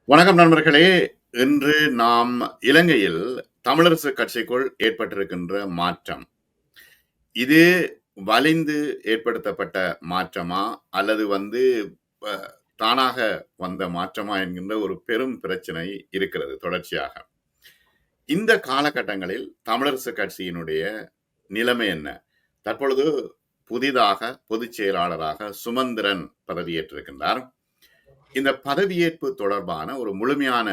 வணக்கம் நண்பர்களே. இன்று நாம் இலங்கையில் தமிழரசு கட்சிக்குள் ஏற்பட்டிருக்கின்ற மாற்றம். இது வலிந்து ஏற்படுத்தப்பட்ட மாற்றமா? அல்லது ப தானாக வந்த மாற்றமா? என்கின்ற ஒரு பெரும் பிரச்சனை இருக்கிறது தொடர்ச்சியாக. இந்த காலகட்டங்களில் தமிழரசு கட்சியினுடைய நிலைமை என்ன? தற்பொழுது புதிதாக பொதுச் செயலாளராக சுமந்திரன் பதவியேற்றிருக்கின்றார். இந்த பதவியேற்பு தொடர்பான ஒரு முழுமையான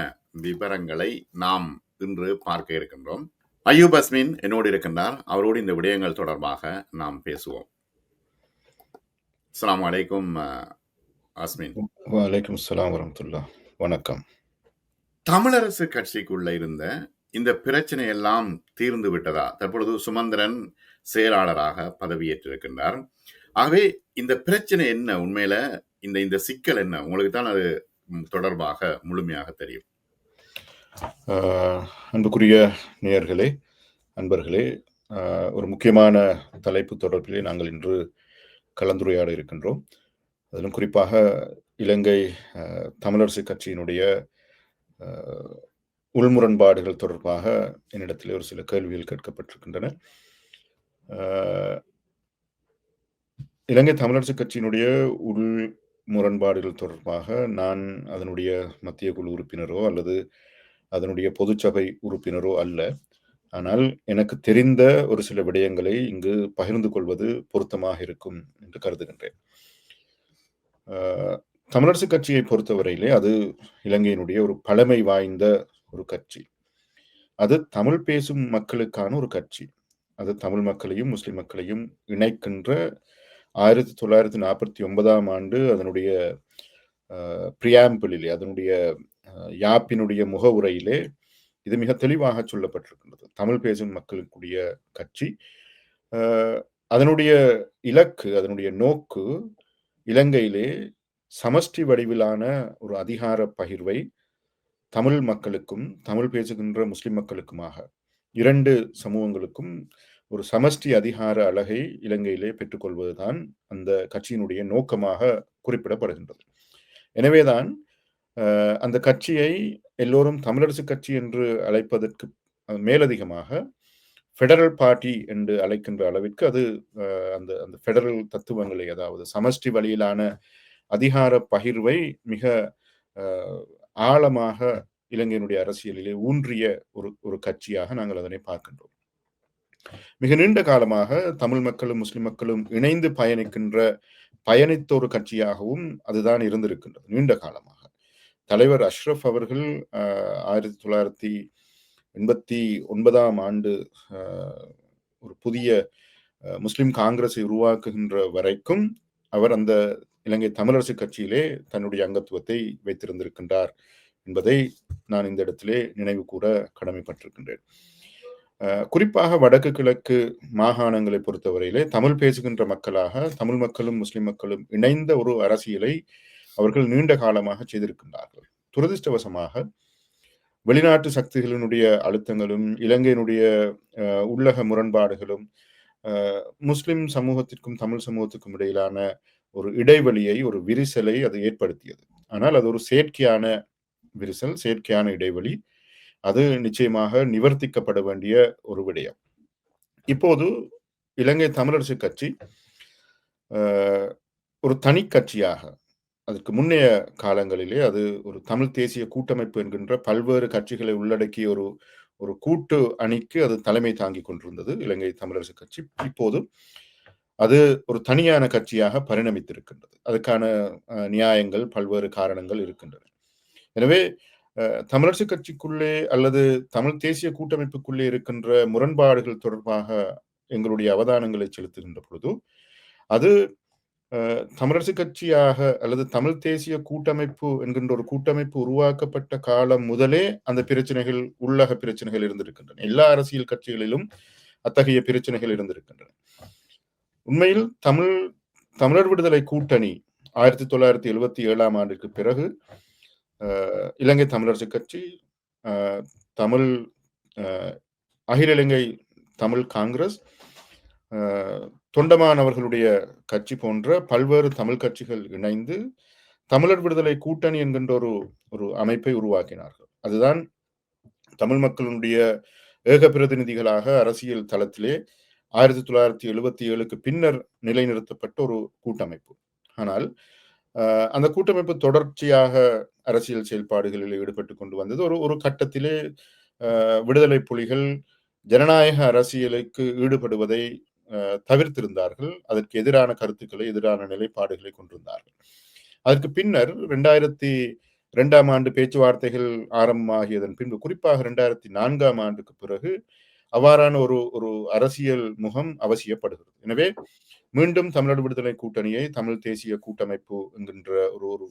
விவரங்களை நாம் இன்று பார்க்க இருக்கின்றோம். அய்யூப் அஸ்மின் என்னோடு இருக்கின்றார். அவரோடு இந்த விடயங்கள் தொடர்பாக நாம் பேசுவோம். அஸ்ஸலாமு அலைக்கும் அஸ்மின். வலைக்கும் அஸ்ஸலாம் வரஹ்மத்துல்லாஹ். வணக்கம். தமிழரசு கட்சிக்குள்ள இருந்த இந்த பிரச்சனை எல்லாம் தீர்ந்து விட்டதா? தற்பொழுது சுமந்திரன் செயலாளராக பதவியேற்றிருக்கின்றார். ஆகவே இந்த பிரச்சனை என்ன? உண்மையில இந்த இந்த சிக்கல் என்ன? உங்களுக்கு தான் அது தொடர்பாக முழுமையாக தெரியும். அன்புக்குரிய நேயர்களே, அன்பர்களே, ஒரு முக்கியமான தலைப்பு தொடர்பிலே நாங்கள் இன்று கலந்துரையாட இருக்கின்றோம். அதிலும் குறிப்பாக இலங்கை தமிழரசு கட்சியினுடைய உள்முரண்பாடுகள் தொடர்பாக என்னிடத்திலே ஒரு சில கேள்விகள் கேட்கப்பட்டிருக்கின்றன. இலங்கை தமிழரசு கட்சியினுடைய உள் முரண்பாடுகள் தொடர்பாக நான் அதனுடைய மத்திய குழு உறுப்பினரோ அல்லது அதனுடைய பொதுச்சபை உறுப்பினரோ அல்ல. ஆனால் எனக்கு தெரிந்த ஒரு சில விடயங்களை இங்கு பகிர்ந்து கொள்வது பொருத்தமாக இருக்கும் என்று கருதுகின்றேன். தமிழரசு கட்சியை பொறுத்தவரையிலே அது இலங்கையினுடைய ஒரு பழமை வாய்ந்த ஒரு கட்சி. அது தமிழ் பேசும் மக்களுக்கான ஒரு கட்சி. அது தமிழ் மக்களையும் முஸ்லிம் மக்களையும் இணைக்கின்ற 1949ஆம் ஆண்டு அதனுடைய பிரியாம்பிளிலே, அதனுடைய யாப்பினுடைய முகவுரையிலே இது மிக தெளிவாக சொல்லப்பட்டிருக்கின்றது. தமிழ் பேசும் மக்களுக்குரிய கட்சி. அதனுடைய இலக்கு, அதனுடைய நோக்கு இலங்கையிலே சமஷ்டி வடிவிலான ஒரு அதிகார பகிர்வை தமிழ் மக்களுக்கும் தமிழ் பேசுகின்ற முஸ்லிம் மக்களுக்குமாக 2 சமூகங்களுக்கும் ஒரு சமஷ்டி அதிகார அழகை இலங்கையிலே பெற்றுக்கொள்வதுதான் அந்த கட்சியினுடைய நோக்கமாக குறிப்பிடப்படுகின்றது. எனவேதான் அந்த கட்சியை எல்லோரும் தமிழரசு கட்சி என்று அழைப்பதற்கு மேலதிகமாக ஃபெடரல் பார்ட்டி என்று அழைக்கின்ற அளவிற்கு அது அந்த அந்த ஃபெடரல் தத்துவங்களை, அதாவது சமஷ்டி வழியிலான அதிகார பகிர்வை மிக ஆழமாக இலங்கையினுடைய அரசியலிலே ஊன்றிய ஒரு கட்சியாக நாங்கள் அதனை பார்க்கின்றோம். மிக நீண்ட காலமாக தமிழ் மக்களும் முஸ்லிம் மக்களும் இணைந்து பயணித்த ஒரு கட்சியாகவும் அதுதான் இருந்திருக்கின்றது நீண்ட காலமாக. தலைவர் அஷ்ரப் அவர்கள் 1989ஆம் ஆண்டு ஒரு புதிய முஸ்லிம் காங்கிரஸை உருவாக்குகின்ற வரைக்கும் அவர் அந்த இலங்கை தமிழரசு கட்சியிலே தன்னுடைய அங்கத்துவத்தை வைத்திருந்திருக்கின்றார் என்பதை நான் இந்த இடத்திலே நினைவு கூற கடமைப்பட்டிருக்கின்றேன். குறிப்பாக வடக்கு கிழக்கு மாகாணங்களை பொறுத்தவரையிலே தமிழ் பேசுகின்ற மக்களாக தமிழ் மக்களும் முஸ்லிம் மக்களும் இணைந்த ஒரு அரசியலை அவர்கள் நீண்ட காலமாக செய்திருக்கின்றார்கள். துரதிர்ஷ்டவசமாக வெளிநாட்டு சக்திகளினுடைய அழுத்தங்களும் இலங்கையினுடைய உள்ளக முரண்பாடுகளும் முஸ்லிம் சமூகத்திற்கும் தமிழ் சமூகத்திற்கும் இடையிலான ஒரு இடைவெளியை, ஒரு விரிசலை அது ஏற்படுத்தியது. ஆனால் அது ஒரு செயற்கையான விரிசல், செயற்கையான இடைவெளி. அது நிச்சயமாக நிவர்த்திக்கப்பட வேண்டிய ஒரு விடயம். இப்போது இலங்கை தமிழரசு கட்சி ஒரு தனி கட்சியாக, அதற்கு முன்னைய காலங்களிலே அது ஒரு தமிழ் தேசிய கூட்டமைப்பு என்கின்ற பல்வேறு கட்சிகளை உள்ளடக்கிய ஒரு கூட்டு அணிக்கு அது தலைமை தாங்கிக் கொண்டிருந்தது இலங்கை தமிழரசு கட்சி. இப்போது அது ஒரு தனியான கட்சியாக பரிணமித்திருக்கின்றது. அதுக்கான நியாயங்கள், பல்வேறு காரணங்கள் இருக்கின்றன. எனவே தமிழரசு கட்சிக்குள்ளே அல்லது தமிழ் தேசிய கூட்டமைப்புக்குள்ளே இருக்கின்ற முரண்பாடுகள் தொடர்பாக எங்களுடைய அவதானங்களை செலுத்துகின்ற பொழுது அது தமிழரசு கட்சியாக அல்லது தமிழ் தேசிய கூட்டமைப்பு என்கின்ற ஒரு கூட்டமைப்பு உருவாக்கப்பட்ட காலம் முதலே அந்த பிரச்சனைகள், உள்ளக பிரச்சனைகள் இருந்திருக்கின்றன. எல்லா அரசியல் கட்சிகளிலும் அத்தகைய பிரச்சனைகள் இருந்திருக்கின்றன. உண்மையில் தமிழர் விடுதலை கூட்டணி 1977ஆம் ஆண்டுக்கு பிறகு இலங்கை தமிழரசு கட்சி, தமிழ் அகில இலங்கை தமிழ் காங்கிரஸ், தொண்டமான் அவர்களுடைய கட்சி போன்ற பல்வேறு தமிழ் கட்சிகள் இணைந்து தமிழர் விடுதலை கூட்டணி என்கின்ற ஒரு ஒரு அமைப்பை உருவாக்கினார்கள். அதுதான் தமிழ் மக்களுடைய ஏக பிரதிநிதிகளாக அரசியல் தளத்திலே 1977க்கு பின்னர் நிலைநிறுத்தப்பட்ட ஒரு கூட்டமைப்பு. ஆனால் அந்த கூட்டமைப்பு தொடர்ச்சியாக அரசியல் செயல்பாடுகளில் ஈடுபட்டு கொண்டு வந்தது. ஒரு ஒரு கட்டத்திலே விடுதலை புலிகள் ஜனநாயக அரசியலுக்கு ஈடுபடுவதை தவிர்த்திருந்தார்கள். அதற்கு எதிரான கருத்துக்களை, எதிரான நிலைப்பாடுகளை கொண்டிருந்தார்கள். அதற்கு பின்னர் 2002ஆம் ஆண்டு பேச்சுவார்த்தைகள் ஆரம்பமாகியதன் பின்பு, குறிப்பாக 2004ஆம் ஆண்டுக்கு பிறகு அவ்வாறான ஒரு ஒரு அரசியல் முகம் அவசியப்படுகிறது. எனவே மீண்டும் தமிழர் விடுதலை கூட்டணியை தமிழ் தேசிய கூட்டமைப்பு என்கின்ற ஒரு ஒரு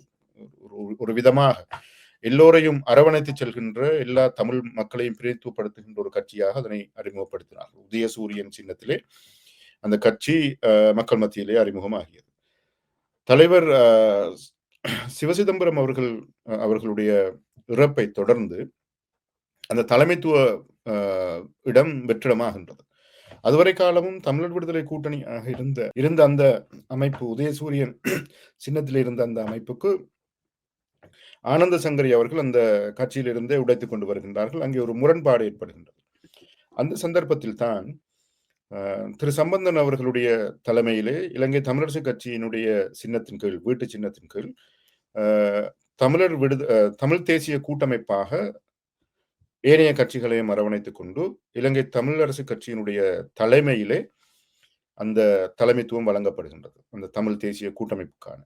ஒரு விதமாக எல்லோரையும் அரவணைத்து செல்கின்ற, எல்லா தமிழ் மக்களையும் பிரதித்துவப்படுத்துகின்ற ஒரு கட்சியாக அதனை அறிமுகப்படுத்தினார்கள். உதயசூரியன் சின்னத்திலே அந்த கட்சி மக்கள் மத்தியிலே அறிமுகமாகியது. தலைவர் சிவசிதம்பரம் அவர்களுடைய இறப்பை தொடர்ந்து அந்த தலைமைத்துவ இடம் வெற்றிடமாகின்றது. அதுவரை காலமும் தமிழர் விடுதலை கூட்டணியாக இருந்த அந்த அமைப்பு, உதயசூரியன் சின்னத்தில் இருந்த அந்த அமைப்புக்கு ஆனந்த சங்கரி அவர்கள் அந்த கட்சியிலிருந்தே உடைத்துக் கொண்டு வருகின்றார்கள். அங்கே ஒரு முரண்பாடு ஏற்படுகின்றது. அந்த சந்தர்ப்பத்தில் தான் திரு சம்பந்தன் அவர்களுடைய தலைமையிலே இலங்கை தமிழரசு கட்சியினுடைய சின்னத்தின் கீழ், வீட்டு சின்னத்தின் கீழ் தமிழ் தேசிய கூட்டமைப்பாக ஏனைய கட்சிகளையும் அரவணைத்துக் கொண்டு இலங்கை தமிழரசு கட்சியினுடைய தலைமையிலே அந்த தலைமைத்துவம் வழங்கப்படுகின்றது, அந்த தமிழ் தேசிய கூட்டமைப்புக்கான.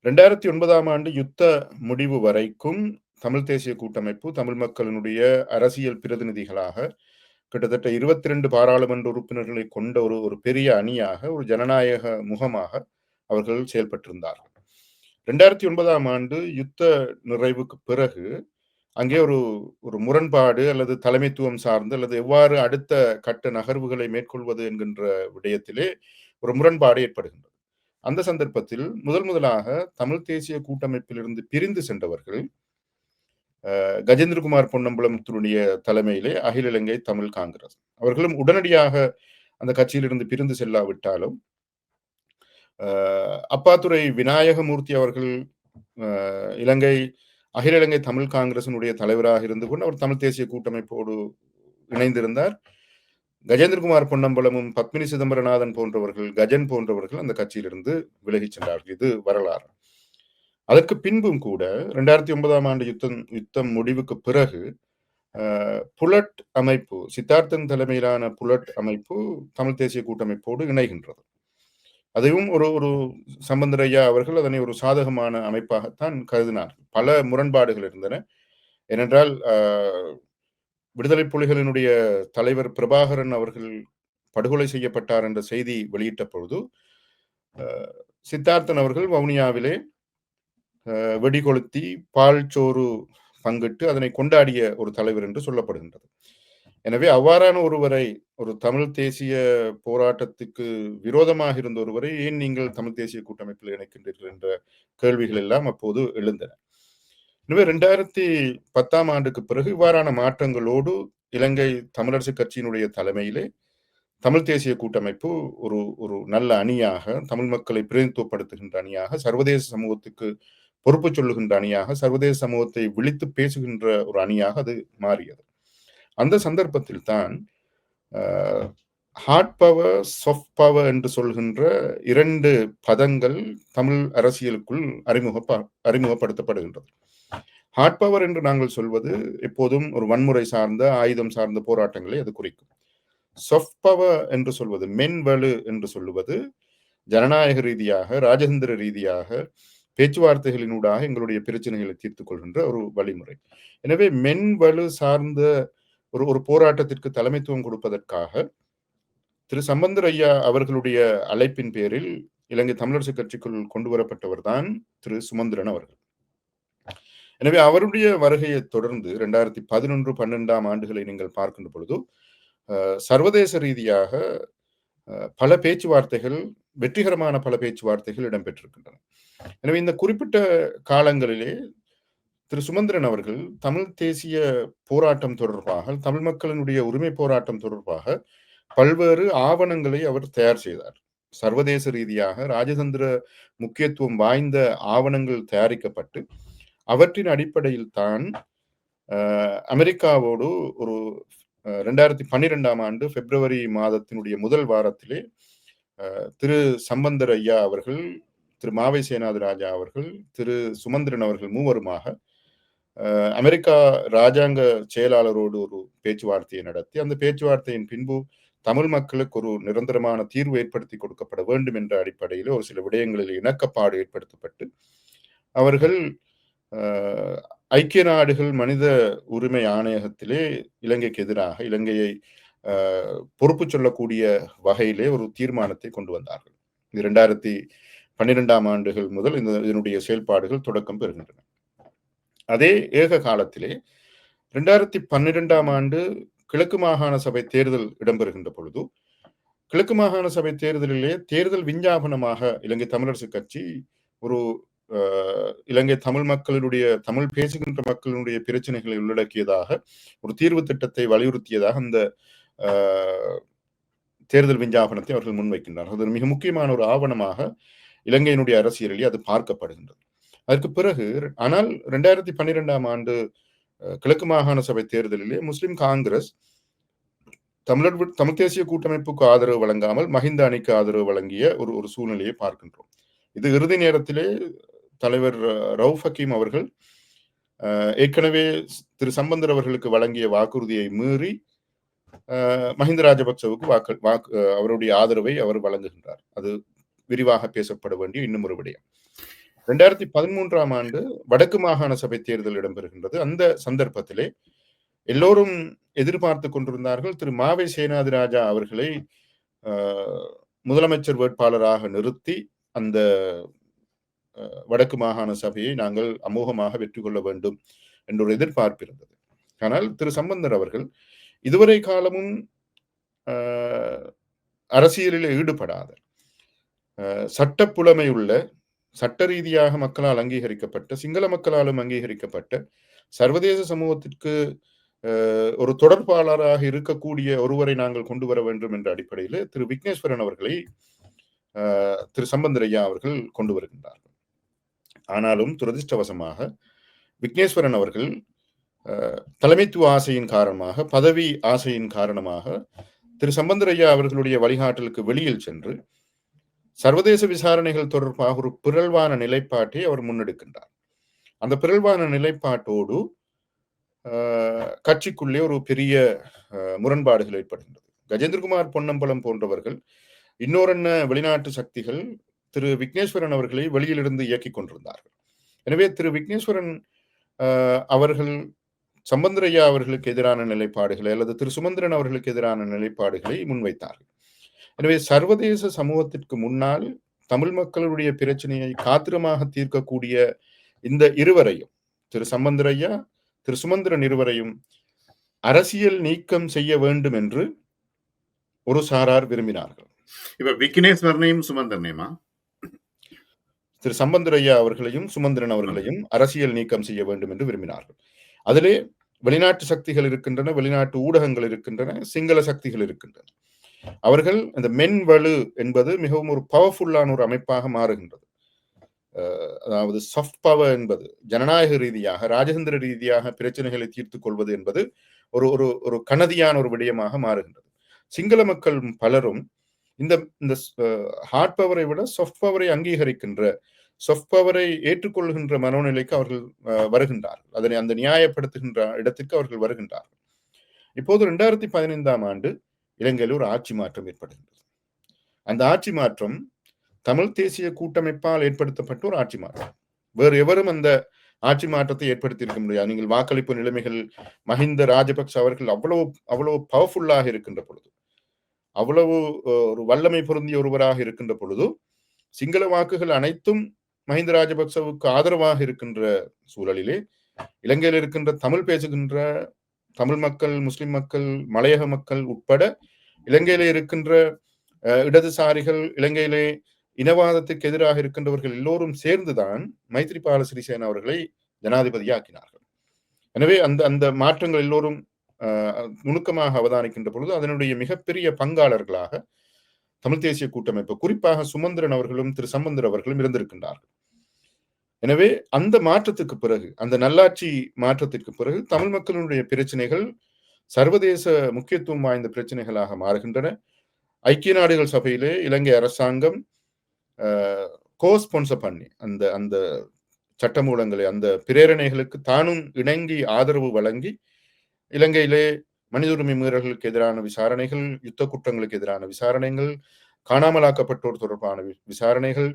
2009ஆம் ஆண்டு யுத்த முடிவு வரைக்கும் தமிழ் தேசிய கூட்டமைப்பு தமிழ் மக்களினுடைய அரசியல் பிரதிநிதிகளாக கிட்டத்தட்ட 22 பாராளுமன்ற உறுப்பினர்களை கொண்ட ஒரு பெரிய அணியாக, ஒரு ஜனநாயக முகமாக அவர்கள் செயல்பட்டிருந்தார்கள். 2009ஆம் ஆண்டு யுத்த நிறைவுக்கு பிறகு அங்கே ஒரு முரண்பாடு அல்லது தலைமைத்துவம் சார்ந்து அல்லது எவ்வாறு அடுத்த கட்ட நகர்வுகளை மேற்கொள்வது என்கின்ற விடயத்திலே ஒரு முரண்பாடு ஏற்படுகின்றது. அந்த சந்தர்ப்பத்தில் முதலாக தமிழ் தேசிய கூட்டமைப்பிலிருந்து பிரிந்து சென்றவர்கள் கஜேந்திரகுமார் பொன்னம்பலத்தினுடைய தலைமையிலே அகில இலங்கை தமிழ் காங்கிரஸ், அவர்களும் உடனடியாக அந்த கட்சியிலிருந்து பிரிந்து செல்லாவிட்டாலும் அப்பாத்துரை விநாயகமூர்த்தி அவர்கள் அகில இலங்கை தமிழ் காங்கிரசினுடைய தலைவராக இருந்து கொண்டு அவர் தமிழ் தேசிய கூட்டமைப்போடு இணைந்திருந்தார். கஜேந்திரகுமார் பொன்னம்பலமும் பத்மினி சிதம்பரநாதன் போன்றவர்கள், கஜன் போன்றவர்கள் அந்த கட்சியிலிருந்து விலகிச் சென்றார்கள். இது வரலாறு. அதற்கு பின்பும் கூட 2009ஆம் ஆண்டு யுத்தம் முடிவுக்கு பிறகு புலட் அமைப்பு, சித்தார்த்தன் தலைமையிலான புலட் அமைப்பு தமிழ் தேசிய கூட்டமைப்போடு இணைகின்றது. அதையும் ஒரு சம்பந்தரையா அவர்கள் அதனை ஒரு சாதகமான அமைப்பாகத்தான் கருதினார்கள். பல முரண்பாடுகள் இருந்தன. ஏனென்றால் விடுதலை புலிகளினுடைய தலைவர் பிரபாகரன் அவர்கள் படுகொலை செய்யப்பட்டார் என்ற செய்தி வெளியிட்ட பொழுது சித்தார்த்தன் அவர்கள் வவுனியாவிலே வெடிகொளுத்தி பால் சோறு பங்கிட்டு அதனை கொண்டாடிய ஒரு தலைவர் என்று சொல்லப்படுகின்றது. எனவே அவ்வாறான ஒருவரை, ஒரு தமிழ் தேசிய போராட்டத்துக்கு விரோதமாக இருந்த ஒருவரை ஏன் நீங்கள் தமிழ் தேசிய கூட்டமைப்பில் இணைக்கின்றீர்கள் என்ற கேள்விகள் எல்லாம் அப்போது எழுந்தன. எனவே 2010ஆம் ஆண்டுக்கு பிறகு இவ்வாறான மாற்றங்களோடு இலங்கை தமிழரசு கட்சியினுடைய தலைமையிலே தமிழ் தேசிய கூட்டமைப்பு ஒரு நல்ல அணியாக, தமிழ் மக்களை பிரதிநிதித்துவப்படுத்துகின்ற அணியாக, சர்வதேச சமூகத்துக்கு பொறுப்பு சொல்லுகின்ற அணியாக, சர்வதேச சமூகத்தை விழித்து பேசுகின்ற ஒரு அணியாக அது மாறியது. அந்த சந்தர்ப்பத்தில் தான் ஹார்ட் பவர், சாஃப்ட் பவர் என்று சொல்கின்ற 2 பதங்கள் தமிழ் அரசியலுக்குள் அறிமுகப்படுத்தப்படுகின்றது. ஹார்ட் பவர் என்று நாங்கள் சொல்வது எப்போதும் ஒரு வன்முறை சார்ந்த, ஆயுதம் சார்ந்த போராட்டங்களை அது குறிக்கும். சாஃப்ட் பவர் என்று சொல்வது, மென்வலு என்று சொல்லுவது ஜனநாயக ரீதியாக, ராஜதந்திர ரீதியாக பேச்சுவார்த்தைகளினூடாக எங்களுடைய பிரச்சனைகளை தீர்த்துக் கொள்கின்ற ஒரு வழிமுறை. எனவே மென்வலு சார்ந்த ஒரு போராட்டத்திற்கு தலைமைத்துவம் கொடுப்பதற்காக திரு சம்பந்தர் ஐயா அவர்களுடைய அழைப்பின் பேரில் இலங்கை தமிழரசு கட்சிக்குள் கொண்டு வரப்பட்டவர் தான் திரு சுமந்திரன் அவர்கள். எனவே அவருடைய வருகையை தொடர்ந்து 2011-12ஆம் ஆண்டுகளை நீங்கள் பார்க்கின்ற பொழுது சர்வதேச ரீதியாக பல பேச்சுவார்த்தைகள், வெற்றிகரமான பல பேச்சுவார்த்தைகள் இடம்பெற்றிருக்கின்றன. எனவே இந்த குறிப்பிட்ட காலங்களிலே திரு சுமந்திரன் அவர்கள் தமிழ் தேசிய போராட்டம் தொடர்பாக, தமிழ் மக்களினுடைய உரிமை போராட்டம் தொடர்பாக பல்வேறு ஆவணங்களை அவர் தயார் செய்தார். சர்வதேச ரீதியாக ராஜதந்திர முக்கியத்துவம் வாய்ந்த ஆவணங்கள் தயாரிக்கப்பட்டு அவற்றின் அடிப்படையில் தான் அமெரிக்காவோடு ஒரு 2012ஆம் ஆண்டு பிப்ரவரி மாதத்தினுடைய முதல் வாரத்திலே திரு சம்பந்தர் ஐயா அவர்கள், திரு மாவை சேனாதி ராஜா அவர்கள், திரு சுமந்திரன் அவர்கள் மூவருமாக அமெரிக்கா ராஜாங்க செயலாளரோடு ஒரு பேச்சுவார்த்தையை நடத்தி, அந்த பேச்சுவார்த்தையின் பின்பு தமிழ் மக்களுக்கு ஒரு நிரந்தரமான தீர்வு ஏற்படுத்தி கொடுக்கப்பட வேண்டும் என்ற அடிப்படையில் ஒரு சில விடயங்களில் இணக்கப்பாடு ஏற்படுத்தப்பட்டு அவர்கள் ஐக்கிய நாடுகள் மனித உரிமை ஆணையகத்திலே இலங்கைக்கு எதிராக இலங்கையை பொறுப்பு சொல்லக்கூடிய வகையிலே ஒரு தீர்மானத்தை கொண்டு வந்தார்கள். இது 2012ஆம் ஆண்டுகள் முதல் இதனுடைய செயல்பாடுகள் தொடக்கம் பெறுகின்றன. அதே ஏக காலத்திலே 2012ஆம் ஆண்டு கிழக்கு மாகாண சபை தேர்தல் இடம்பெறுகின்ற பொழுது, கிழக்கு மாகாண சபை தேர்தலிலே தேர்தல் விஞ்ஞாபனமாக இலங்கை தமிழரசு கட்சி ஒரு இலங்கை தமிழ் மக்களுடைய, தமிழ் பேசுகின்ற மக்களுடைய பிரச்சனைகளை உள்ளடக்கியதாக ஒரு தீர்வு திட்டத்தை வலியுறுத்தியதாக அந்த தேர்தல் விஞ்ஞாபனத்தை அவர்கள் முன்வைக்கின்றார்கள். அது மிக முக்கியமான ஒரு ஆவணமாக இலங்கையினுடைய அரசியலில் அது பார்க்கப்படுகின்றது. அதற்கு பிறகு ஆனால் 2012ஆம் ஆண்டு கிழக்கு மாகாண சபை தேர்தலிலே முஸ்லிம் காங்கிரஸ் தமிழ் தேசிய கூட்டமைப்புக்கு ஆதரவு வழங்காமல் மஹிந்த அணிக்கு ஆதரவு வழங்கிய ஒரு சூழ்நிலையை பார்க்கின்றோம். இது இறுதி நேரத்திலே தலைவர் ரவுஃப் ஹக்கீம் அவர்கள் ஏற்கனவே திரு சம்பந்தர் அவர்களுக்கு வழங்கிய வாக்குறுதியை மீறி மஹிந்த ராஜபக்சவுக்கு அவருடைய ஆதரவை அவர் வழங்குகின்றார். அது விரிவாக பேசப்பட வேண்டிய இன்னும் ஒரு விடயம். 2013ஆம் ஆண்டு வடக்கு மாகாண சபை தேர்தல் இடம்பெறுகின்றது. அந்த சந்தர்ப்பத்திலே எல்லோரும் எதிர்பார்த்து கொண்டிருந்தார்கள் திரு மாவை சேனாதி ராஜா அவர்களை முதலமைச்சர் வேட்பாளராக நிறுத்தி அந்த வடக்கு மாகாண சபையை நாங்கள் அமோகமாக வெற்றி கொள்ள வேண்டும் என்ற ஒரு எதிர்பார்ப்பு இருந்தது. ஆனால் திரு சம்பந்தர் அவர்கள் இதுவரை காலமும் அரசியலில் ஈடுபடாத, சட்டப்புலமை உள்ள, சட்ட ரீதியாக மக்களால் அங்கீகரிக்கப்பட்ட, சிங்கள மக்களாலும் அங்கீகரிக்கப்பட்ட, சர்வதேச சமூகத்திற்கு ஒரு தொடர்பாளராக இருக்கக்கூடிய ஒருவரை நாங்கள் கொண்டு வர வேண்டும் என்ற அடிப்படையில் திரு விக்னேஸ்வரன் அவர்களை திரு சம்பந்தர் ஐயா அவர்கள் கொண்டு வருகின்றார்கள். ஆனாலும் துரதிருஷ்டவசமாக விக்னேஸ்வரன் அவர்கள் தலைமைத்துவ ஆசையின் காரணமாக, பதவி ஆசையின் காரணமாக திரு சம்பந்தர் ஐயா அவர்களுடைய வழிகாட்டலுக்கு வெளியில் சென்று சர்வதேச விசாரணைகள் தொடர்பாக ஒரு பிறழ்வான நிலைப்பாட்டை அவர் முன்னெடுக்கின்றார். அந்த பிறழ்வான நிலைப்பாட்டோடு கட்சிக்குள்ளே ஒரு பெரிய முரண்பாடுகள் ஏற்படுகின்றது. கஜேந்திரகுமார் பொன்னம்பலம் போன்றவர்கள், இன்னொரு வெளிநாட்டு சக்திகள் திரு விக்னேஸ்வரன் அவர்களை வெளியிலிருந்து இயக்கிக் கொண்டிருந்தார்கள். எனவே திரு விக்னேஸ்வரன் அவர்கள் சம்பந்தர் ஐயா அவர்களுக்கு எதிரான நிலைப்பாடுகளை அல்லது திரு சுமந்திரன் அவர்களுக்கு எதிரான நிலைப்பாடுகளை முன்வைத்தார்கள். எனவே சர்வதேச சமூகத்திற்கு முன்னால் தமிழ் மக்களுடைய பிரச்சனையை காத்திரமாக தீர்க்கக்கூடிய இந்த இருவரையும், திரு சம்பந்தர் ஐயா, திரு சுமந்திரன் இருவரையும் அரசியல் நீக்கம் செய்ய வேண்டும் என்று ஒரு சாரார் விரும்பினார்கள். இப்ப விக்னேஸ்வரனையும் சுமந்திரனையுமா? திரு சம்பந்தர் ஐயா அவர்களையும் சுமந்திரன் அவர்களையும் அரசியல் நீக்கம் செய்ய வேண்டும் என்று விரும்பினார்கள். அதிலே வெளிநாட்டு சக்திகள் இருக்கின்றன, வெளிநாட்டு ஊடகங்கள் இருக்கின்றன, சிங்கள சக்திகள் இருக்கின்றன. அவர்கள் அந்த மென்வலு என்பது மிகவும் ஒரு பவர்ஃபுல்லான ஒரு அமைப்பாக மாறுகின்றது. அதாவது சாஃப்ட் பவர் என்பது ஜனநாயக ரீதியாக, ராஜதந்திர ரீதியாக பிரச்சனைகளை தீர்த்துக் கொள்வது என்பது ஒரு ஒரு ஒரு கனதியான ஒரு விடயமாக மாறுகின்றது. சிங்கள மக்கள் பலரும் இந்த ஹார்ட் பவரை விட சாஃப்ட் பவரை அங்கீகரிக்கின்ற, சாஃப்ட் பவரை ஏற்றுக்கொள்கின்ற மனோநிலைக்கு அவர்கள் வருகின்றார்கள். அதனை அந்த நியாயப்படுத்துகின்ற இடத்திற்கு அவர்கள் வருகின்றார்கள். இப்போது 2015ஆம் ஆண்டு இலங்கையில் ஒரு ஆட்சி மாற்றம் ஏற்படுகின்றது. அந்த ஆட்சி மாற்றம் தமிழ் தேசிய கூட்டமைப்பால் ஏற்படுத்தப்பட்ட ஒரு ஆட்சி மாற்றம். வேறு எவரும் அந்த ஆட்சி மாற்றத்தை ஏற்படுத்தி இருக்க முடியாது. நீங்கள் வாக்களிப்பு நிலைமைகள், மஹிந்த ராஜபக்ச அவர்கள் அவ்வளவு பவர்ஃபுல்லாக இருக்கின்ற பொழுது, அவ்வளவு ஒரு வல்லமை பொருந்திய ஒருவராக இருக்கின்ற பொழுது, சிங்கள வாக்குகள் அனைத்தும் மஹிந்த ராஜபக்சவுக்கு ஆதரவாக இருக்கின்ற சூழலிலே இலங்கையில் இருக்கின்ற தமிழ் பேசுகின்ற தமிழ் மக்கள், முஸ்லிம் மக்கள், மலையக மக்கள் உட்பட இலங்கையிலே இருக்கின்ற இடதுசாரிகள், இலங்கையிலே இனவாதத்துக்கு எதிராக இருக்கின்றவர்கள் எல்லோரும் சேர்ந்துதான் மைத்ரிபால சிறிசேன அவர்களை ஜனாதிபதியாக்கினார்கள். எனவே அந்த மாற்றங்கள் எல்லோரும் நுணுக்கமாக அவதானிக்கின்ற பொழுது அதனுடைய மிகப்பெரிய பங்காளர்களாக தமிழ் தேசிய கூட்டமைப்பு, குறிப்பாக சுமந்திரன் அவர்களும் திரு சம்பந்தர் அவர்களும் இருந்திருக்கின்றார்கள். எனவே அந்த மாற்றத்துக்கு பிறகு, அந்த நல்லாட்சி மாற்றத்திற்கு பிறகு தமிழ் மக்களுடைய பிரச்சனைகள் சர்வதேச முக்கியத்துவம் வாய்ந்த பிரச்சனைகளாக மாறுகின்றன. ஐக்கிய நாடுகள் சபையிலே இலங்கை அரசாங்கம் கோஸ்பான்சர் பண்ணி அந்த அந்த சட்டமூலங்களை, அந்த பிரேரணைகளுக்கு தானும் இணங்கி ஆதரவு வழங்கி இலங்கையிலே மனித உரிமை மீறல்களுக்கு எதிரான விசாரணைகள், யுத்த குற்றங்களுக்கு எதிரான விசாரணைகள், காணாமலாக்கப்பட்டோர் தொடர்பான விசாரணைகள்,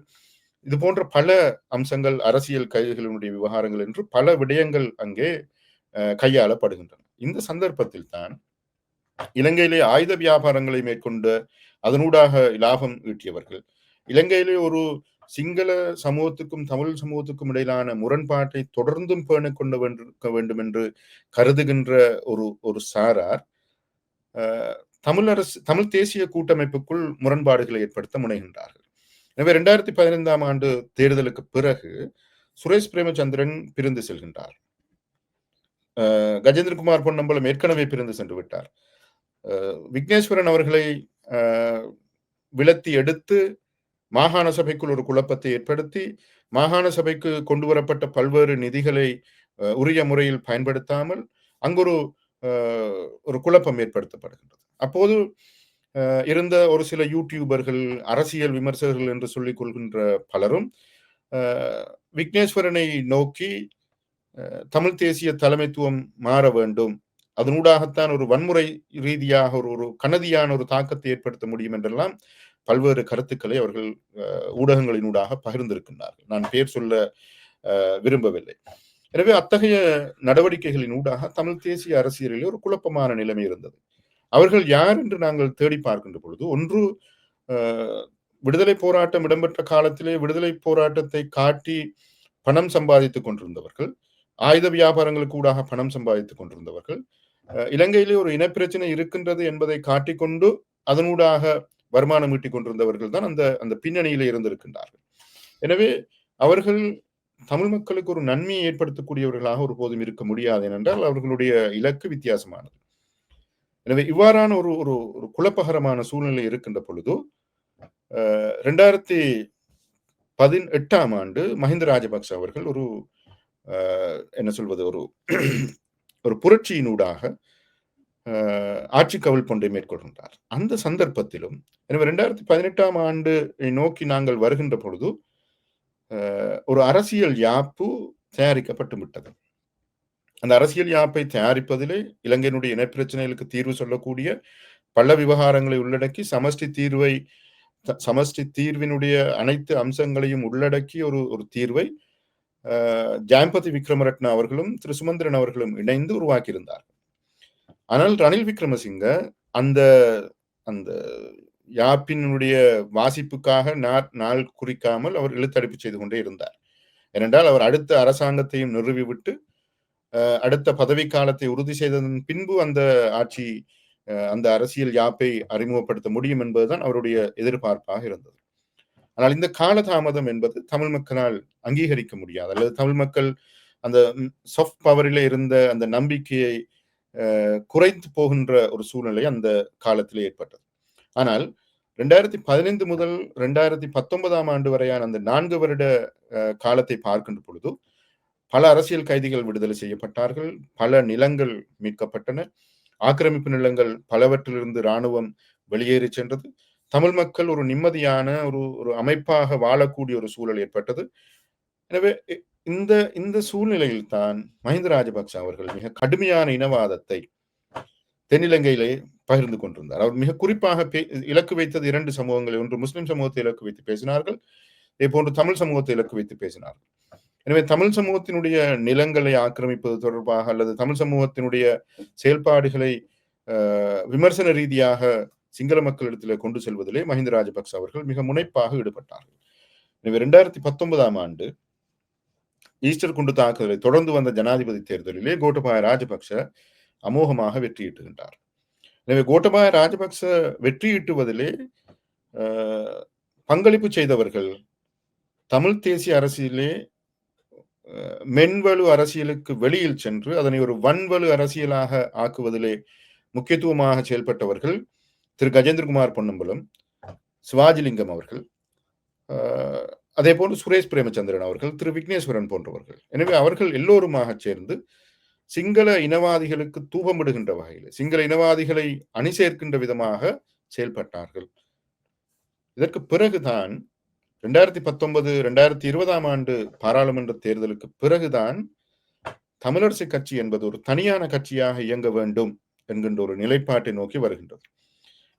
இது போன்ற பல அம்சங்கள், அரசியல் கைதிகளுடைய விவகாரங்கள் என்று பல விடயங்கள் அங்கே கையாளப்படுகின்றன. இந்த சந்தர்ப்பத்தில் தான் இலங்கையிலே ஆயுத வியாபாரங்களை மேற்கொண்ட அதனூடாக லாபம் ஈட்டியவர்கள், இலங்கையிலே ஒரு சிங்கள சமூகத்துக்கும் தமிழ் சமூகத்துக்கும் இடையிலான முரண்பாட்டை தொடர்ந்தும் பேணிக் கொண்டு வேண்டும் என்று கருதுகின்ற ஒரு சாரார் தமிழ் தேசிய கூட்டமைப்புக்குள் முரண்பாடுகளை ஏற்படுத்த முனைகின்றார்கள். எனவே 2015 ஆண்டு தேர்தலுக்கு பிறகு சுரேஷ் பிரேமச்சந்திரன் பிரிந்து செல்கின்றார். கஜேந்திரகுமார் பொன்னம்பலம் ஏற்கனவே பிரிந்து சென்று விட்டார். விக்னேஸ்வரன் அவர்களை விலத்தி எடுத்து மாகாண சபைக்குள் ஒரு குழப்பத்தை ஏற்படுத்தி, மாகாண சபைக்கு கொண்டு வரப்பட்ட பல்வேறு நிதிகளை உரிய முறையில் பயன்படுத்தாமல் அங்கு ஒரு குழப்பம் ஏற்படுத்தப்படுகின்றது. அப்போது இருந்த ஒரு சில யூடியூபர்கள், அரசியல் விமர்சகர்கள் என்று சொல்லிக் கொள்கின்ற பலரும் விக்னேஸ்வரனை நோக்கி தமிழ் தேசிய தலைமைத்துவம் மாற வேண்டும், அதனூடாகத்தான் ஒரு வன்முறை ரீதியாக ஒரு கனதியான ஒரு தாக்கத்தை ஏற்படுத்த முடியும் என்றெல்லாம் பல்வேறு கருத்துக்களை அவர்கள் ஊடகங்களினூடாக பகிர்ந்திருக்கின்றார்கள். நான் பேர் சொல்ல விரும்பவில்லை. எனவே அத்தகைய நடவடிக்கைகளின் ஊடாக தமிழ் தேசிய அரசியலில் ஒரு குழப்பமான நிலைமை இருந்தது. அவர்கள் யார் என்று நாங்கள் தேடி பார்க்கின்ற பொழுது, ஒன்று விடுதலை போராட்டம் இடம்பெற்ற காலத்திலே விடுதலை போராட்டத்தை காட்டி பணம் சம்பாதித்துக் கொண்டிருந்தவர்கள், ஆயுத வியாபாரங்களுக்கு ஊடாக பணம் சம்பாதித்துக் கொண்டிருந்தவர்கள், இலங்கையிலே ஒரு இனப்பிரச்சனை இருக்கின்றது என்பதை காட்டிக்கொண்டு அதனூடாக வருமானம் ஈட்டிக் கொண்டிருந்தவர்கள் தான் அந்த பின்னணியிலே இருந்திருக்கின்றார்கள். எனவே அவர்கள் தமிழ் மக்களுக்கு ஒரு நன்மையை ஏற்படுத்தக்கூடியவர்களாக ஒருபோதும் இருக்க முடியாது, ஏனென்றால் அவர்களுடைய இலக்கு வித்தியாசமானது. எனவே இவ்வாறான ஒரு குழப்பகரமான சூழ்நிலை இருக்கின்ற பொழுது 2018 ஆண்டு மஹிந்த ராஜபக்ச அவர்கள் என்ன சொல்வது, ஒரு புரட்சியினூடாக ஆட்சி கவிழ்ப்பொன்றை மேற்கொள்கின்றார். அந்த சந்தர்ப்பத்திலும், எனவே 2018 ஆண்டு நோக்கி நாங்கள் வருகின்ற பொழுது ஒரு அரசியல் யாப்பு தயாரிக்கப்பட்டு விட்டது. அந்த அரசியல் யாப்பை தயாரிப்பதிலே இலங்கையினுடைய இனப்பிரச்சனைகளுக்கு தீர்வு சொல்லக்கூடிய பல விவகாரங்களை உள்ளடக்கி சமஷ்டி தீர்வினுடைய அனைத்து அம்சங்களையும் உள்ளடக்கி ஒரு தீர்வை ஜாம்பதி விக்ரமரட்ன அவர்களும் திரு சுமந்திரன் அவர்களும் இணைந்து உருவாக்கியிருந்தார்கள். ஆனால் ரணில் விக்ரமசிங்க அந்த யாப்பினுடைய வாசிப்புக்காக நாள் குறிக்காமல் அவர் இழுத்தடிப்பு செய்து கொண்டே இருந்தார். ஏனென்றால் அவர் அடுத்த அரசாங்கத்தையும் நிறுவிவிட்டு அடுத்த பதவி காலத்தை உறுதி செய்ததன் பின்பு அந்த அரசியல் யாப்பை அறிமுகப்படுத்த முடியும் என்பதுதான் அவருடைய எதிர்பார்ப்பாக இருந்தது. ஆனால் இந்த காலதாமதம் என்பது தமிழ் மக்களால் அங்கீகரிக்க முடியாது, அல்லது தமிழ் மக்கள் அந்த சாஃப்ட் பவரிலே இருந்த அந்த நம்பிக்கையை குறைந்து போகின்ற ஒரு சூழ்நிலை அந்த காலத்திலே ஏற்பட்டது. ஆனால் 2015 முதல் 2019 ஆண்டு வரையான அந்த 4 வருட காலத்தை பார்க்கின்ற பொழுது பல அரசியல் கைதிகள் விடுதலை செய்யப்பட்டார்கள், பல நிலங்கள் மீட்கப்பட்டன, ஆக்கிரமிப்பு நிலங்கள் பலவற்றிலிருந்து இராணுவம் வெளியேறி சென்றது, தமிழ் மக்கள் ஒரு நிம்மதியான ஒரு அமைப்பாக வாழக்கூடிய ஒரு சூழல் ஏற்பட்டது. எனவே இந்த சூழ்நிலையில் தான் மஹிந்த ராஜபக்ச அவர்கள் மிக கடுமையான இனவாதத்தை தென்னிலங்கையிலே பகிர்ந்து கொண்டிருந்தார். அவர் மிக குறிப்பாக இலக்கு வைத்தது 2 சமூகங்களை. ஒன்று முஸ்லிம் சமூகத்தை இலக்கு வைத்து பேசினார்கள், இதே போன்று தமிழ் சமூகத்தை இலக்கு வைத்து பேசினார்கள். எனவே தமிழ் சமூகத்தினுடைய நிலங்களை ஆக்கிரமிப்பது தொடர்பாக அல்லது தமிழ் சமூகத்தினுடைய செயல்பாடுகளை விமர்சன ரீதியாக சிங்கள மக்களிடத்தில் கொண்டு செல்வதிலே மஹிந்த ராஜபக்ச அவர்கள் மிக முனைப்பாக ஈடுபட்டார்கள். எனவே 2019 ஆண்டு ஈஸ்டர் குண்டு தாக்குதலை தொடர்ந்து வந்த ஜனாதிபதி தேர்தலிலே கோட்டபாய ராஜபக்ச அமோகமாக வெற்றியிட்டுகின்றார். எனவே கோட்டபாய ராஜபக்ச வெற்றியீட்டுவதிலே பங்களிப்பு செய்தவர்கள் தமிழ் தேசிய அரசியலே மென்வலு அரசியலுக்கு வெளியில் சென்று அதனை ஒரு வன்வலு அரசியலாக ஆக்குவதிலே முக்கியத்துவமாக செயல்பட்டவர்கள் திரு கஜேந்திரகுமார் பொன்னம்பலம், சிவாஜிலிங்கம் அவர்கள், அதே போன்று சுரேஷ் பிரேமச்சந்திரன் அவர்கள், திரு விக்னேஸ்வரன் போன்றவர்கள். எனவே அவர்கள் எல்லோருமாக சேர்ந்து சிங்கள இனவாதிகளுக்கு தூபமிடுகின்ற வகையில், சிங்கள இனவாதிகளை அணி சேர்க்கின்ற விதமாக செயல்பட்டார்கள். இதற்கு பிறகுதான் 2019, 2020 ஆண்டு பாராளுமன்ற தேர்தலுக்கு பிறகுதான் தமிழரசு கட்சி என்பது ஒரு தனியான கட்சியாக இயங்க வேண்டும் என்கின்ற ஒரு நிலைப்பாட்டை நோக்கி வருகின்றது.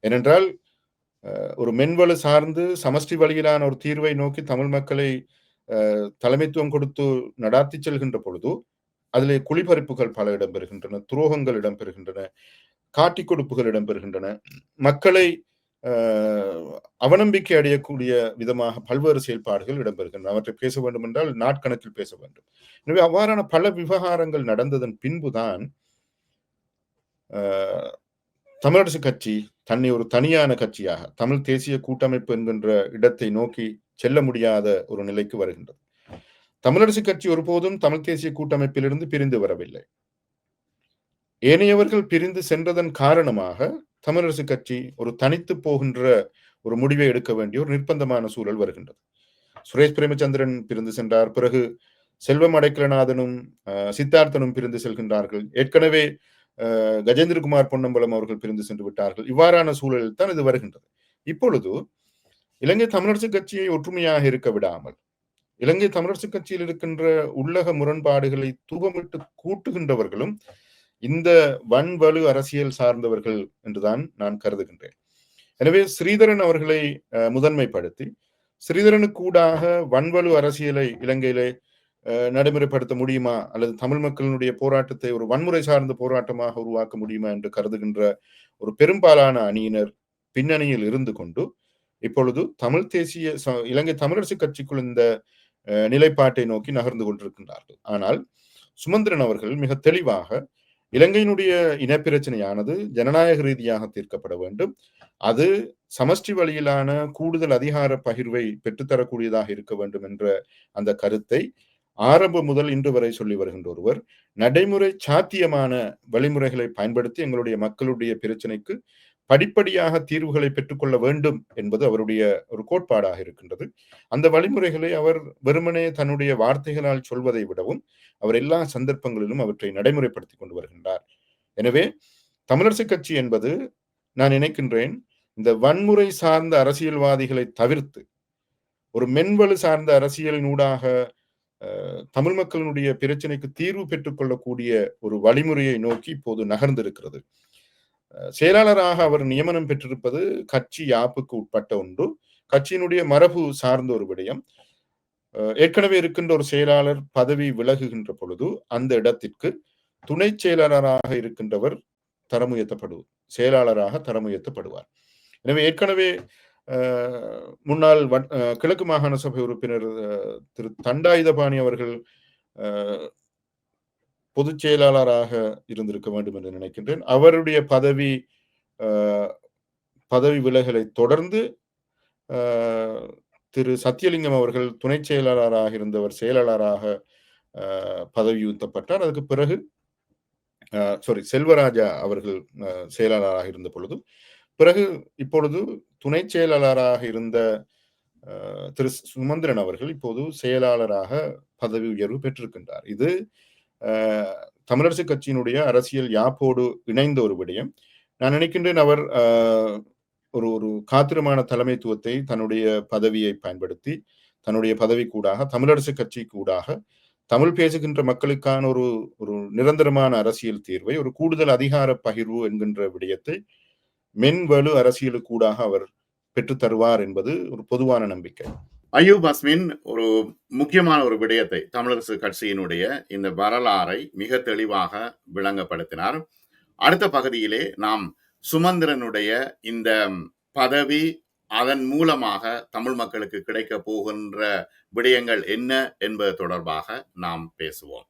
ஏனென்றால் ஒரு மென்வலு சார்ந்து சமஷ்டி வழியிலான ஒரு தீர்வை நோக்கி தமிழ் மக்களை தலைமைத்துவம் கொடுத்து நடாத்தி செல்கின்ற பொழுது அதிலே குழிபறிப்புகள் பல இடம்பெறுகின்றன, துரோகங்கள் இடம்பெறுகின்றன, காட்டி கொடுப்புகள் இடம்பெறுகின்றன, மக்களை அவநம்பிக்கை அடையக்கூடிய விதமாக பல்வேறு செயல்பாடுகள் இடம்பெறுகின்றன. அவற்றை பேச வேண்டும் என்றால் நாட்கணக்கில் பேச வேண்டும். எனவே அவ்வாறான பல விவகாரங்கள் நடந்ததன் பின்புதான் தமிழரசு கட்சி தன்னை ஒரு தனியான கட்சியாக தமிழ் தேசிய கூட்டமைப்பு என்கின்ற இடத்தை நோக்கி செல்ல முடியாத ஒரு நிலைக்கு வருகின்றது. தமிழரசு கட்சி ஒருபோதும் தமிழ் தேசிய கூட்டமைப்பிலிருந்து பிரிந்து வரவில்லை. ஏனையவர்கள் பிரிந்து சென்றதன் காரணமாக தமிழரசு கட்சி ஒரு தனித்து போகின்ற ஒரு முடிவை எடுக்க வேண்டிய ஒரு நிர்பந்தமான சூழல் வருகின்றது. சுரேஷ் பிரேமச்சந்திரன் பிரிந்து சென்றார். பிறகு செல்வம் அடைக்கலநாதனும் சித்தார்த்தனும் பிரிந்து செல்கின்றார்கள். ஏற்கனவே கஜேந்திரகுமார் பொன்னம்பலம் அவர்கள் பிரிந்து சென்று விட்டார்கள். இவ்வாறான சூழலில் தான் இது வருகின்றது. இப்பொழுது இலங்கை தமிழரசு கட்சியை ஒற்றுமையாக இருக்க விடாமல், இலங்கை தமிழரசு கட்சியில் இருக்கின்ற உள்ளக முரண்பாடுகளை தூபமிட்டு கூட்டுகின்றவர்களும் இந்த வன்வலு அரசியல் சார்ந்தவர்கள் என்றுதான் நான் கருதுகின்றேன். எனவே ஸ்ரீதரன் அவர்களை முதன்மைப்படுத்தி ஸ்ரீதரனுக்கூடாக வன்வலு அரசியலை இலங்கையிலே நடைமுறைப்படுத்த முடியுமா, அல்லது தமிழ் மக்களினுடைய போராட்டத்தை ஒரு வன்முறை சார்ந்த போராட்டமாக உருவாக்க முடியுமா என்று கருதுகின்ற ஒரு பெரும்பாலான அணியினர் பின்னணியில் இருந்து கொண்டு இப்பொழுது தமிழ் தேசிய இலங்கை தமிழரசு கட்சிக்குள் இந்த நிலைப்பாட்டை நோக்கி நகர்ந்து கொண்டிருக்கின்றார்கள். ஆனால் சுமந்திரன் அவர்கள் மிக தெளிவாக இலங்கையினுடைய இனப்பிரச்சனையானது ஜனநாயக ரீதியாக தீர்க்கப்பட வேண்டும், அது சமஷ்டி வழியிலான கூடுதல் அதிகார பகிர்வை பெற்றுத்தரக்கூடியதாக இருக்க வேண்டும் என்ற அந்த கருத்தை ஆரம்பம் முதல் இன்று வரை சொல்லி வருகின்ற ஒருவர் நடைமுறை சாத்தியமான வழிமுறைகளை பயன்படுத்தி எங்களுடைய மக்களுடைய பிரச்சனைக்கு படிப்படியாக தீர்வுகளை பெற்றுக்கொள்ள வேண்டும் என்பது அவருடைய ஒரு கோட்பாடாக இருக்கின்றது. அந்த வழிமுறைகளை அவர் வெறுமனே தன்னுடைய வார்த்தைகளால் சொல்வதை விடவும் அவர் எல்லா சந்தர்ப்பங்களிலும் அவற்றை நடைமுறைப்படுத்தி கொண்டு வருகின்றார். எனவே தமிழரசு கட்சி என்பது நான் நினைக்கின்றேன் இந்த வன்முறை சார்ந்த அரசியல்வாதிகளை தவிர்த்து ஒரு மென்வலு சார்ந்த அரசியலினூடாக தமிழ் மக்களினுடைய பிரச்சனைக்கு தீர்வு பெற்றுக் கொள்ளக்கூடிய ஒரு வழிமுறையை நோக்கி இப்போது நகர்ந்திருக்கிறது. செயலாளராக அவர் நியமனம் பெற்றிருப்பது கட்சி யாப்புக்கு உட்பட்ட ஒன்று, கட்சியினுடைய மரபு சார்ந்த ஒரு விடயம். ஏற்கனவே இருக்கின்ற ஒரு செயலாளர் பதவி விலகுகின்ற பொழுது அந்த இடத்திற்கு துணை செயலாளராக இருக்கின்றவர் தரம் உயர்த்தப்படுவார், செயலாளராக தரம் உயர்த்தப்படுவார். எனவே ஏற்கனவே முன்னாள் கிழக்கு மாகாண சபை உறுப்பினர் திரு தண்டாயுதபாணி அவர்கள் பொதுச் செயலாளராக இருந்திருக்க வேண்டும் என்று நினைக்கின்றேன். அவருடைய பதவி விலகலை தொடர்ந்து திரு சத்தியலிங்கம் அவர்கள் துணை செயலாளராக இருந்தவர் செயலாளராக பதவியுயர்த்தப்பட்டார். அதுக்கு பிறகு செல்வராஜா அவர்கள் செயலாளராக இருந்த பொழுது, பிறகு இப்பொழுது துணை செயலாளராக இருந்த திரு சுமந்திரன் அவர்கள் இப்போது செயலாளராக பதவி உயர்வு பெற்றிருக்கின்றார். இது தமிழரசு கட்சியினுடைய அரசியல் யாப்போடு இணைந்த ஒரு விடயம். நான் நினைக்கின்றேன் அவர் ஒரு காத்திரமான தலைமைத்துவத்தை தன்னுடைய பதவியை பயன்படுத்தி தன்னுடைய பதவி கூடாக தமிழரசு கட்சி கூடாக தமிழ் பேசுகின்ற மக்களுக்கான ஒரு நிரந்தரமான அரசியல் தீர்வை, ஒரு கூடுதல் அதிகார பகிர்வு என்கின்ற விடயத்தை மென்வலு அரசியலுக்கூடாக அவர் பெற்றுத் தருவார் என்பது ஒரு பொதுவான நம்பிக்கை. அய்யூப் அஸ்மின் ஒரு முக்கியமான ஒரு விடயத்தை தமிழரசு கட்சியினுடைய இந்த வரலாறை மிக தெளிவாக விளங்கப்படுத்தினார். அடுத்த பகுதியிலே நாம் சுமந்திரனுடைய இந்த பதவி, அதன் மூலமாக தமிழ் மக்களுக்கு கிடைக்க போகின்ற விடயங்கள் என்ன என்பது தொடர்பாக நாம் பேசுவோம்.